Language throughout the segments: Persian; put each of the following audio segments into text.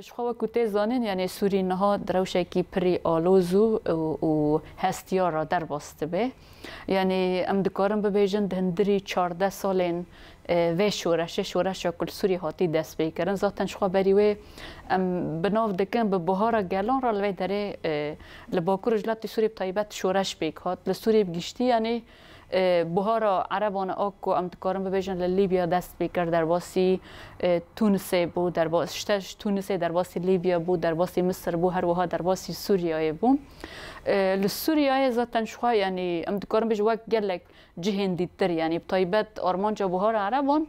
شخوا کوته زانین یعنی سوری نها دروشه کی پری آلوزو و هستیار را در باسته به یعنی ام دکارم ببیجن دهندری 14 سالین و شورش کل سوری هاتی دست بیکرن ذاتن شخوا بریوه ام بناو دکن به بهار گلان را لوی داره لباکور جلات سوری بطایبت شورش بیک هات لسوری بگشتی یعنی بهارا عربان آکو ام دکارم ببیجن لیبیا دست بیکر در باسی تونس بود در باسی تونس در باسی لیبیا بود در باسی مصر بود هر وها در باسی سوریه بود لسوریه ذاتن شخوا یعنی ام دکارم بج وقت گلک جهندی تر یعنی بطایبت آرمانجا بهار عربان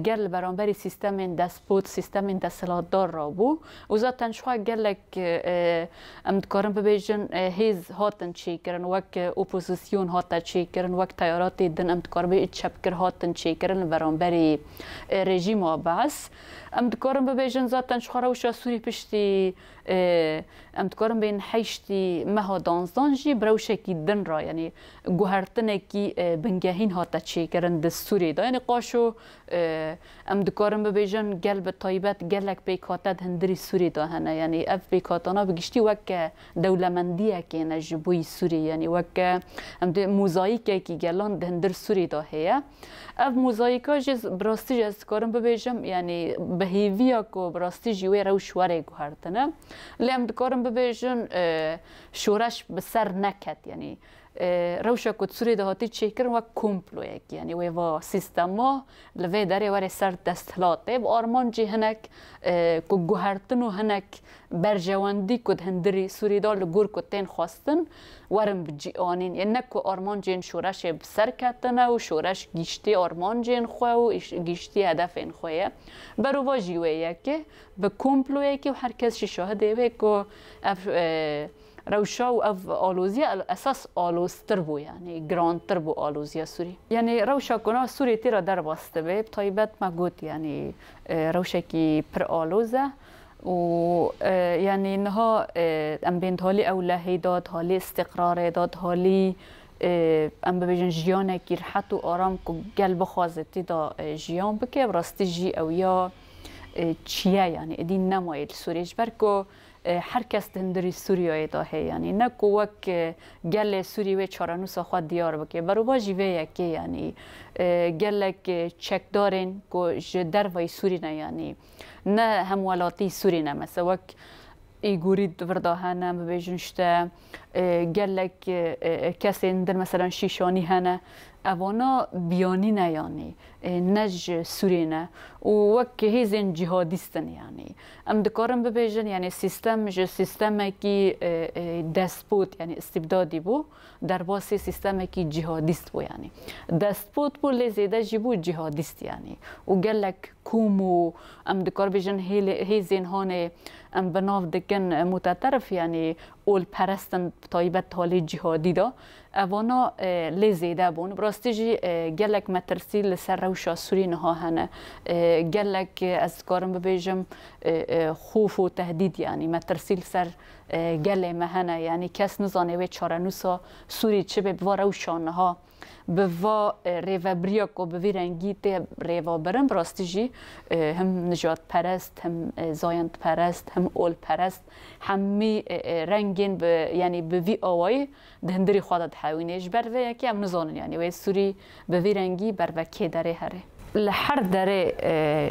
گل برانبری سیستم دسپوت سیستم دستلاتدار را بو و ذاتن شخوا گلک ام دکارم ببیجن هیز هاتن چی کرن وقت اپوزیسیون هاتن چی کرن وقت تیارات دن ام دکارم بی چپکر هاتن چی کرن برانبری رژیم آباس ام دکارم ببیجن ذاتن شخوا روشا سوری پشتی ام دکارم بین حیشتی مها دانزدان جی بروشه کی دن را یعنی گوهرتنه کی بنگهین هاتن چی کرن دستوری دا یعنی قاشو ام دکارم ببیجن گل به طایبت گلک بیکاتت هندری سوری دا هنه یعنی اف بیکاتانا بگشتی وک دولمندیه که نجبوی سوری یعنی وک موزاییکه که گلان هندر سوری دا هیه اف موزاییکا جز براستی جز کارم ببیجم یعنی بهیویا کو براستی جوی روش وره گوهرتنه لیم دکارم ببیجن شورش بسر نکت یعنی روشا کد سوری دهاتی چیکر و کمپلو یکی یعنی و سیستما لوی داره وره سر دستهلاته با آرمان جی هنک که گوهرتنو هنک برجواندی کد هندری سوری دا لگور کد تین خواستن ورم بجی آنین یعنی نکو آرمان جین شورش بسر کتنه و شورش گیشتی آرمان جین خواه و گیشتی هدف این خواه برو واجیوه یکی به کمپلو یکی و هر کس شاهده وی که روشا و اف آلوزیا اساس آلوزتر بو یعنی گرانتر بو آلوزیا سوری یعنی روشا کنا سوری تیرا در باسته به طایبت مگوت یعنی روشا کی پر آلوزه و یعنی نها ام بین حالی اوله داد حالی استقرار داد حالی ام ببیجن جیانه کی راحت و آرام کو قلب خوازتی دا جیان بکه براستی جی او یا چیه یعنی ادین نمایل سوریش برکو هر کس دندری سوریه داهه یعنی نکو وک گل سوریه چارانوسا خود دیار بکه برو با جیوه یکی یعنی گلک چک دارین که جدر وی سوری نه یعنی نه همولاتی سوری نه مثلا وک ایگوری ورداهنه ببیجنشته گلک کسی اندر مثلا شیشانی هنه اوانا بیانی نه یعنی نج سوری نه و وک هیزن جهادیستن یعنی ام دکارم ببیجن یعنی سیستم کی دسپوت یعنی استبدادی بو در باسی سیستم کی جهادیست بو یعنی دسپوت بو لزیده جبو جهادیست یعنی و گلک کومو ام دکار بیجن هیزن هانه ام بناو دکن متطرف یعنی اول پرستن طایبت حالی جهادی دا اوانا لزیده بون براستی جی گلک مترسی لسر روشا سوری نها هنه گلک از کارم ببیجم خوف و تهدید یعنی مترسی لسر گل مهنه یعنی کس نزانه و چارنوسا سوری چه به بوا روشا نها به وا ریو بریاک و به وی رنگی ته ریو برم براستی جی هم نجات پرست هم زایند پرست هم اول پرست همی رنگین یعنی به وی آوای دهندری خودت حوینش بر وی یکی هم نزانن یعنی وی سوری به وی رنگی بر وکی داره هره لحر داره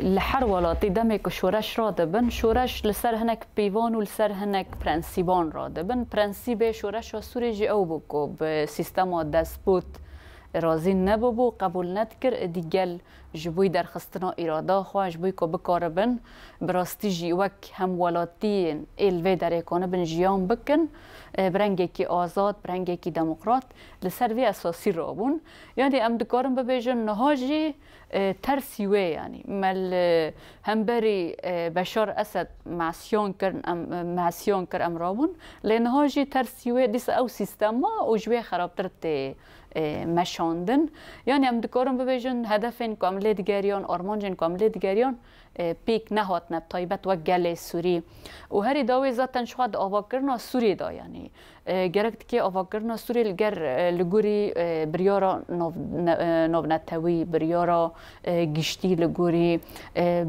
لحر ولاتی دمی که شورش را دبن شورش لسر هنک پیوان و لسر هنک پرنسیبان را دبن پرنسیب شورش را سوری جی او بکو به سیستم دسپوت راضی نبودو قبول ندکر دیگل جبوی در خستنا اراده خواه جبوی که بکاربن براستی جی وک همولاتی الوی در اکانه بن جیان بکن برنگی که آزاد برنگی که دموکرات لسر وی اساسی را بون یعنی ام دکارم ببیجن نهاجی ترسیوه یعنی مل هم بری بشار اسد معسیان کر ام را بون لنهاجی ترسیوه دیس او سیستما او جوی خرابتر تی مشاندن یعنی ام دکارم ببیجن هدف این کامله دیگریان آرمانجن کامله دیگریان پیک نهات نب طایبت و گل سوری و هری داوی ذاتن شخواد آوا کرنا سوری دا یعنی گرکت که آوا کرنا سوری لگر لگوری بریارا نوونتوی بریارا گشتی لگوری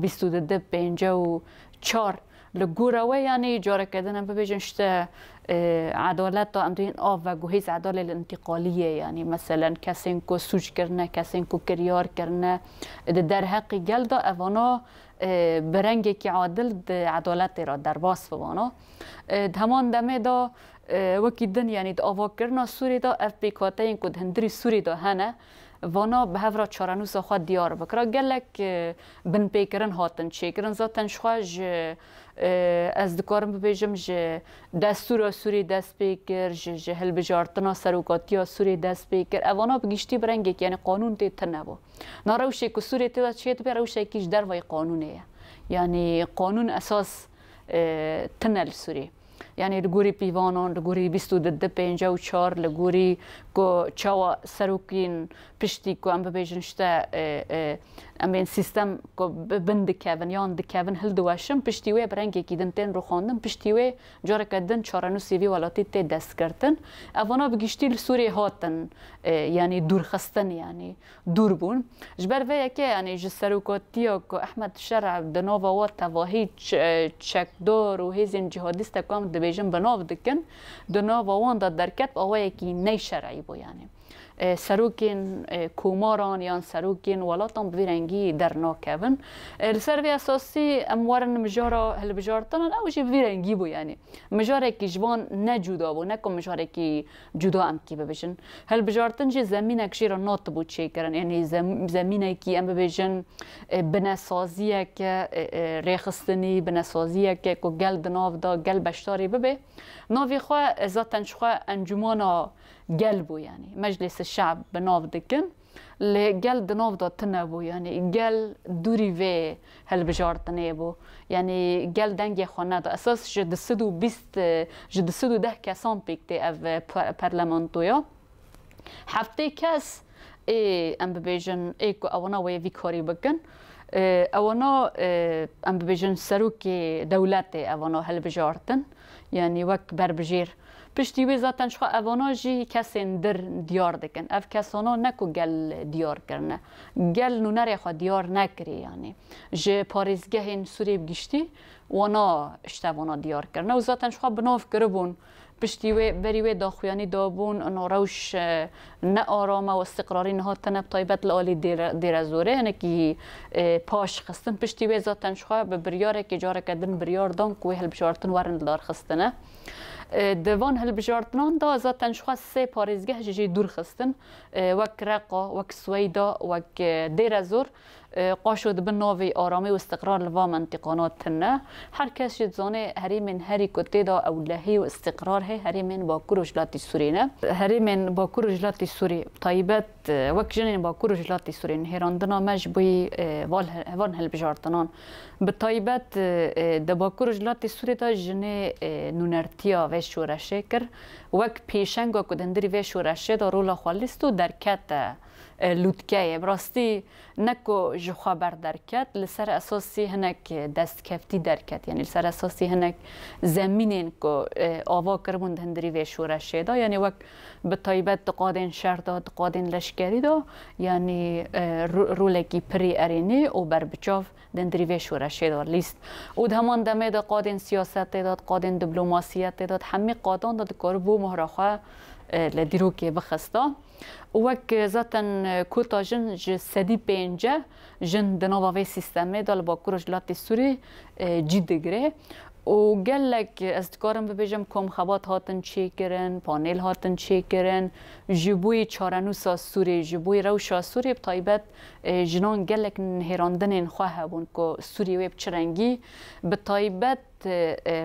22 54 لگوره یعنی جاره کردن ببیجن شته عدالت تا امدین آف و گوهیز عدالت انتقالیه یعنی مثلا کسی کو سوچ کرنه کسی کو کریار کرنه در حقی گل دا اوانا برنگی که عادل عدالت را در باس فوانا همان دمه دا وکی دن یعنی دا آوا کرنا سوری دا اف بیکاته این کد هندری سوری دا هنه وانا به هفرا چارنوس خود دیار بکرا گلک بن پیکرن هاتن چیکرن زاتن شخواج از دکارم ببیجم جه دستور سوری دست پیکر جه هل بجارتنا سروکاتی سوری دست پیکر اوانا بگیشتی برنگی که یعنی قانون تی تنبو ناروشه که سوری تی داد چیت بیروشه کیش در وی قانونه یعنی قانون اساس تنل سوری یعنی لگوری پیوانان لگوری 2254 لگوری کو چاوا سروکین پشتی کو ام ببیجن شته امین سیستم کو بند کیون یان د کیون هل دواشم پشتی و برنگی کی دنتن رو خواندم پشتی و جاره کدن چارانو سیوی ولاتی ته دست کردن اوانا بگیشتی سوری هاتن یعنی دور خستن یعنی دور بون جبر و که یعنی ج سروکاتی کو احمد شرع د نووا و تواهی چکدار و هیزن جهادیست کام د بیجن بناو دکن د نووا وان د درکت اوای کی نه شرعی بو یعنی سروکین کوماران یا سروکین ولاتان بویرنگی در ناکون السروی اساسی اموارن مجارا هل بجارتن اوجی بویرنگی بو یعنی مجاره کی جوان نه جدا بو نه کوم مجاره کی جدا ام کی ببیشن هل بجارتن جی زمینک جیرا نات بو چی کرن یعنی زمینه کی ام ببیشن بنسازیه که ریخستنی بنسازیه که کو گل دناو دا گل بشتاری ببه ناوی خو ذاتن شخو انجمانا گل بو یعنی مجلس الشعب بناف دکن لگل دناف دا تنبو یعنی گل دوری و هل بجارتنه بو یعنی گل دنگ خانه دا اساس جد 110 کسان پیکته او پرلمانتویا هفته کس ام ببیجن ایکو اوانا وی کاری بکن اوانا ام ببیجن سروک دولت اوانا هل بجارتن یعنی وک بربجیر پشتی وی ذاتن شخوا اوانا جی کسی در دیار دکن اف کسانا نکو گل دیار کرنه گل نونر خوا دیار نکری یعنی جی پاریزگه این سوری بگیشتی وانا اشتوانا دیار کرنه و ذاتن شخوا بناف کربون پشتی وی بری وی داخویانی دابون انو روش نه آرامه و استقراری نها تنب طایبت لالی دیر زوره یعنی که پاش خستن پشتی وی ذاتن شخوا ببریاره که جاره کدن بریار دان که هل بشارتن ورن دار خستنه دوان هل بجارتنان دا ذاتن شخوا سه پاریزگه جی دور خستن وک رقا وک سویدا وک دیر زور قاشو دبن ناوی آرامی و استقرار لوا منطقانات تنه هر کس جد زانه هری من هری کتی دا اولهی و استقرار هی هری من باکور و جلاتی سوری نه هری من باکور و جلاتی سوری طایبت وک جنین باکور و جلاتی سوری هیراندنا مج بوی وان هل بجارتنان به طایبت د باکور و جلاتی سوری دا جنه نونرتیا و شورشه کر وک پیشنگا کدندری و شورشه دا رولا خوالیستو درکت لودکه براستی نکو جخوا بر درکت لسر اساسی هنک دست کفتی درکت یعنی لسر اساسی هنک زمینین که آوا کرمون هندری و شورشه دا یعنی وک به طایبت قادین شهر دا قادین لشکری دا یعنی رولکی پری ارینی و بر بچاف دندری و شورشه دا لیست و همان دمه دا قادین سیاست داد قادین دیپلماسیت داد همه قادان داد کار بو مهرخوا لدیرو که بخستا وک ذاتن کوتا جن سدی پنجه جن دناوی سیستمی دال با کورجلات سوری جدیگره و گلک از کارم ببیجم کم خبات هاتن چی کرن پانیل هاتن چی کرن جبوی چارنوسا سوری جبوی روشا سوری بطایبت جنان گلک نهراندن خواه بون که سوری ویب چرنگی بطایبت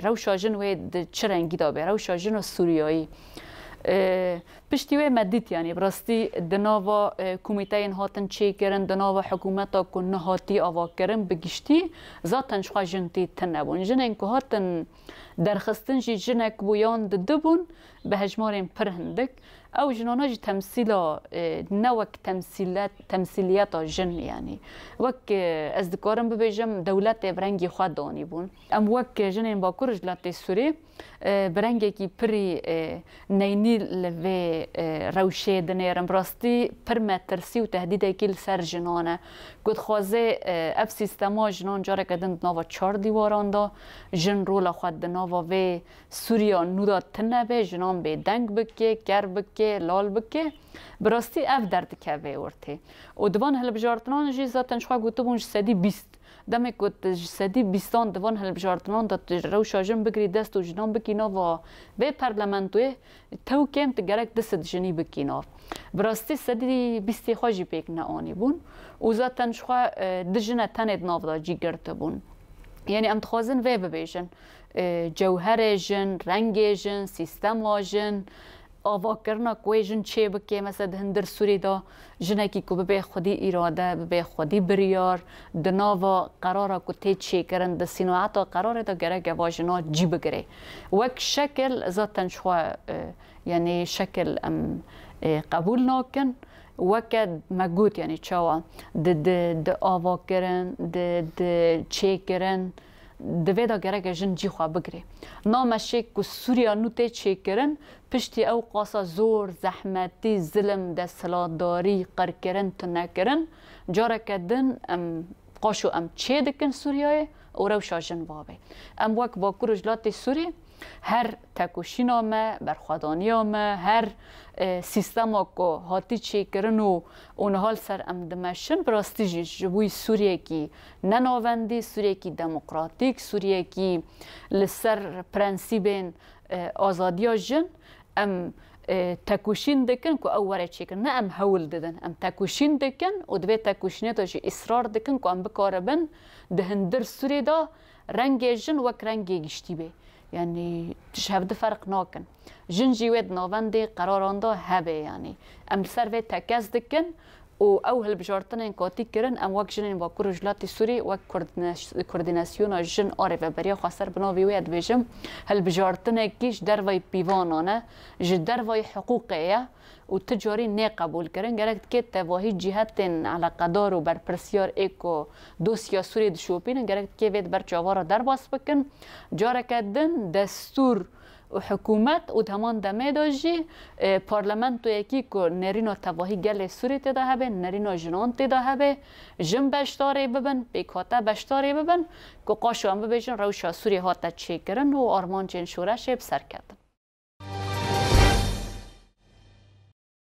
روشا جن وید چرنگی دابه روشا جن سوریایی پشتی وی مدید یعنی براستی دناوا کمیته این هاتن چی کرن دناوا حکومتا کن نهاتی آوا کرن بگشتی ذاتن شخوا جنتی تنبون جنین که هاتن درخستن جی جنک بویان دبون به هجمارین پر هندک او جنانا جی تمثیلا نه وک تمثیلیت جن یعنی وک از دکارم ببیجم دولت برنگی خود دانی بون ام وک جنین باکور جلات سوری برنگی کی پری نینی لوی روشه دنیرم راستی پر مترسی و تهدید کل سر جنانه گود خوازه اف سیستما جنان جاره کدن ناوا 4 دیواران دا جن رولا خود ناوا و سوریا نودا تنه به جنان به دنگ بکه گر بکه لال بکه براستی اف درد که وی ورته و دوان هل بجارتنان جی زاتن شخوا گوتو بونج سدی 20 دمه گوت سدی 20 دوان هل بجارتنان داد روشا جن بگری دست و جنان بکینا و به پارلمانتوی تو کم تگرک دست جنی بکینا براستی سدی 20 خواجی پیک نه آنی بون و زاتن شخوا دجنه تند ناو دا جی گرته بون یعنی ام تخوازن وی ببیجن جوهر جن رنگ جن سیستم جن آوا کرنا کوی جن چه بکه مثلا هندر سوری دا جنه کی کو به خودی اراده به خودی بریار دناوا قراره کو تی چه کرن د صناعت قراره دا گره گواجنا جی بگره وک شکل ذاتن شو یعنی شکل ام قبول ناکن وکد مگوت یعنی چاوا د آوا کرن د چه کرن دویدا گره که جن جی خواه بگره نامشه که سوریا نوته چه کرن پشتی او قاسا زور زحمتی ظلم دستلاتداری قر کرن تو نکرن جاره کدن قاشو چه دکن سوریای او رو شاجن وابه وک با کرجلات سوری هر تکوشین آمه برخوادانی آمه هر سیستم آکو هاتی چه کرن و اون حال سر دمشن براستی جبوی سوریه کی نناوندی سوریه کی دموکراتیک سوریه کی لسر پرنسیبین آزادی جن تکوشین دکن که اوره چه کن نه هول ددن تکوشین دکن و دوی تکوشینه تا جی اصرار دکن که بکاره بن دهندر سوری دا رنگ جن وک رنگ گشتی به یعنی تشهد فرق ناکن جن جیوید ناونده قرارانده هبه یعنی سر وی تکز دکن و او هل بجارتن این کاتی کرن وک جنین با کرجلات سوری وک کوردیناسیون جن آره و بریا خواستر بناوی وید بیجم هل بجارتن کیش در وی پیوانانه در وی حقوقیه و تجاری نه قبول کرن گرفت که تواهی جهت علاقه دار و بر پرسیار ایکو دوسیا سوری دشوپین گرفت که وید بر جوارا در باس بکن جاره کدن دستور و حکومت و همان دمه داشتی پارلمنت و یکی که نرینا تواهی گل سوری تدا هبه نرینا جنان تدا هبه جن بشتاره ببن بیکاته بشتاره ببن که قاشو هم ببیجن روشا سوری هاتا چه کرن و آرمان چین شورش بسر کردن